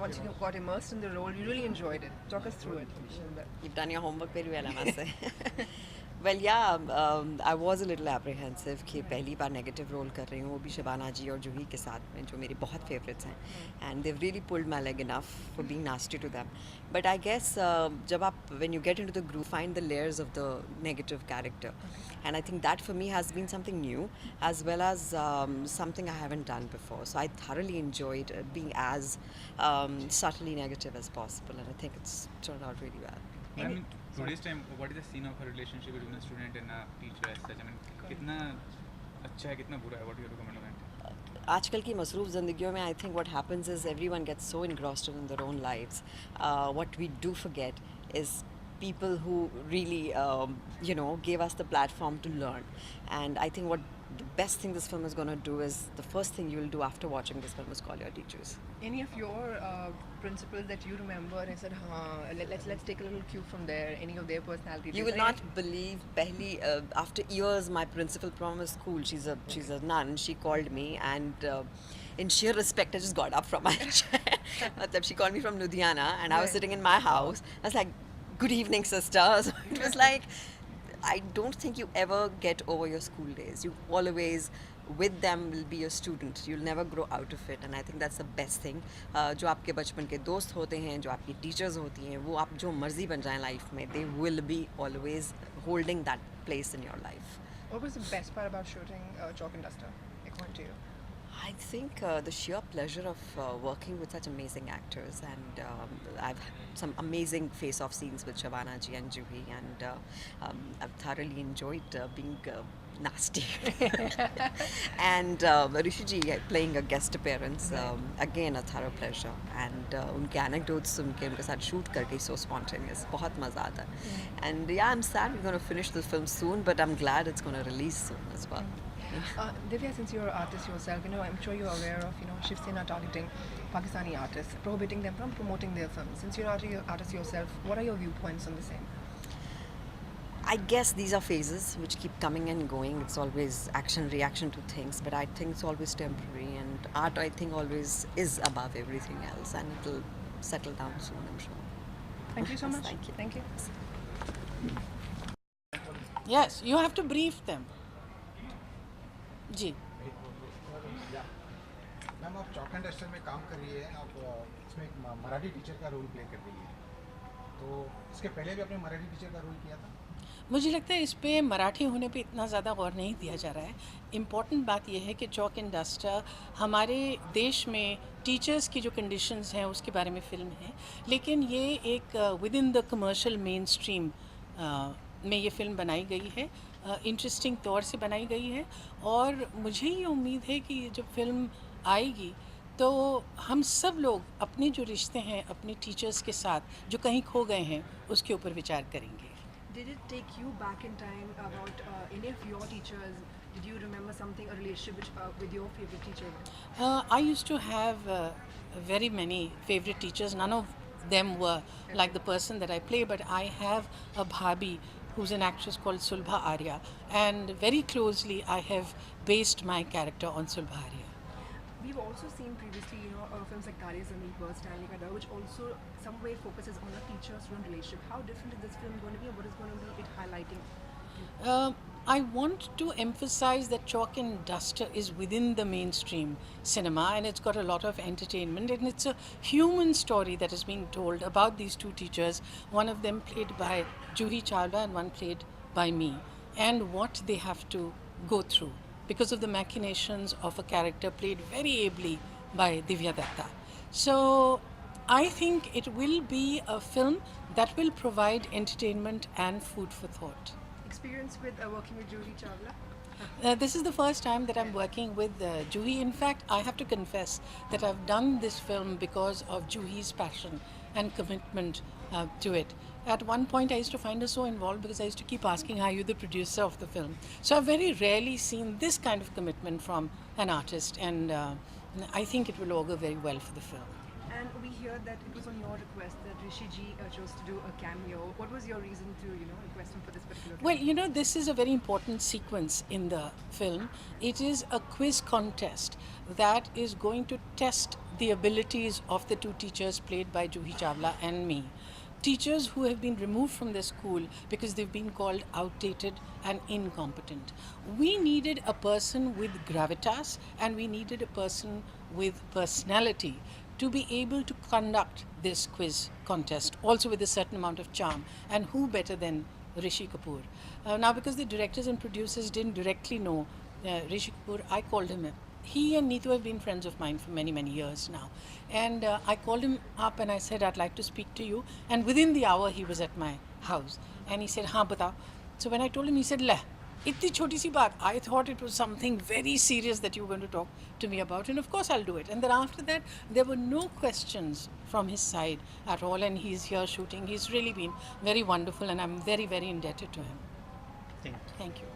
once you got immersed in the role, you really enjoyed it. Talk us through it. You've done your homework very well, I must say. Well, yeah, I was a little apprehensive कि पहली बार negative role कर रही हूँ, वो भी शबाना जी और जूही के साथ में, जो मेरे बहुत favorites हैं, and they've really pulled my leg enough for being nasty to them. But I guess जब आप when you get into the groove, find the layers of the negative character, and I think that for me has been something new, as well as something I haven't done before. So I thoroughly enjoyed being as subtly negative as possible, and I think it's turned out really well. I mean, today's time, what is the scene of a relationship between a student and a teacher as such? I mean, कितना अच्छा है, कितना बुरा है? What do you recommend on that? आजकल की मसरूफ़ ज़िंदगियों में I think what happens is everyone gets so engrossed in their own lives. What we do forget is people who really, gave us the platform to learn. And I think what the best thing this film is going to do is the first thing you will do after watching this film is call your teachers. Any of your principles that you remember and said, let's take a little cue from there, any of their personalities? You will not believe, after years, my principal from a school, she's a nun, she called me, and in sheer respect, I just got up from my chair. She called me from Ludhiana, and I was sitting in my house. I was like, good evening, sister. So it was like, I don't think you ever get over your school days. You always, with them, will be your student. You'll never grow out of it, and I think that's the best thing. जो आपके बचपन के दोस्त होते हैं, जो आपकी teachers होती हैं, वो आप जो मर्जी बन जाएं लाइफ में, they will be always holding that place in your life. What was the best part about shooting Chalk and Duster, according to you? I think the sheer pleasure of working with such amazing actors, and I've had some amazing face-off scenes with Shabana ji and Juhi, and I've thoroughly enjoyed being nasty. And Rishi ji playing a guest appearance, again a thorough pleasure, and उनके anecdotes सुन के उनके साथ shoot करके so spontaneous, बहुत मज़ा आता है. And yeah, I'm sad we're going to finish the film soon, but I'm glad it's going to release soon as well. Divya, since you're an artist yourself, I'm sure you're aware of, Shiv Sena targeting Pakistani artists, prohibiting them from promoting their films. Since you're an artist yourself, what are your viewpoints on the same? I guess these are phases which keep coming and going. It's always action, reaction to things, but I think it's always temporary, and art, I think, always is above everything else, and it'll settle down soon, I'm sure. Thank you so much. Thank you. Thank you. Yes, you have to brief them. जी ma'am, आप chalk and duster में काम कर रही है, आप इसमें एक मराठी टीचर का रोल प्ले कर रही है, तो इसके पहले भी आपने मराठी टीचर का रोल किया था? मुझे लगता है इस पे मराठी होने पे इतना ज़्यादा गौर नहीं दिया जा रहा है. इम्पॉर्टेंट बात यह है कि चॉक एंड डस्टर हमारे देश में टीचर्स की जो कंडीशंस हैं उसके बारे में फ़िल्म है, लेकिन ये एक with in the commercial main stream में ये फ़िल्म बनाई गई है, इंटरेस्टिंग तौर से बनाई गई है, और मुझे ये उम्मीद है कि जब फिल्म आएगी तो हम सब लोग अपने जो रिश्ते हैं अपने टीचर्स के साथ जो कहीं खो गए हैं उसके ऊपर विचार करेंगे. Did it take you back in time about any of your teachers? Did you remember something, a relationship with your favorite teacher? I used to have very many favorite teachers. None of them were like the person that I play, but I have a bhabi who's an actress called Sulbha Arya, and very closely I have based my character on Sulbha Arya. We've also seen previously, films like Tare Zameen Par, Stanley Kadar, which also some way focuses on a teacher-student relationship. How different is this film going to be, and what is going to be it highlighting? I want to emphasize that Chalk and Duster is within the mainstream cinema, and it's got a lot of entertainment, and it's a human story that is being told about these two teachers, one of them played by Juhi Chawla and one played by me, and what they have to go through because of the machinations of a character played very ably by Divya Datta. So I think it will be a film that will provide entertainment and food for thought. Experience with working with Juhi Chawla? This is the first time that I'm working with Juhi. In fact, I have to confess that I've done this film because of Juhi's passion and commitment to it. At one point, I used to find her so involved because I used to keep asking, are you the producer of the film? So I've very rarely seen this kind of commitment from an artist, and I think it will augur very well for the film. And we hear that it was on your request that Rishi ji chose to do a cameo. What was your reason to, request him for this particular cameo? Well, this is a very important sequence in the film. It is a quiz contest that is going to test the abilities of the two teachers played by Juhi Chawla and me. Teachers who have been removed from their school because they've been called outdated and incompetent. We needed a person with gravitas and we needed a person with personality to be able to conduct this quiz contest, also with a certain amount of charm. And who better than Rishi Kapoor? Now, because the directors and producers didn't directly know Rishi Kapoor, I called him up. He and Neetu have been friends of mine for many, many years now. And I called him up and I said, I'd like to speak to you. And within the hour, he was at my house. And he said, हाँ बताओ. So when I told him, he said, ले, इतनी छोटी सी बात. I thought it was something very serious that you were going to talk to me about. And of course, I'll do it. And then after that, there were no questions from his side at all. And he's here shooting. He's really been very wonderful. And I'm very, very indebted to him. Thank you. Thank you.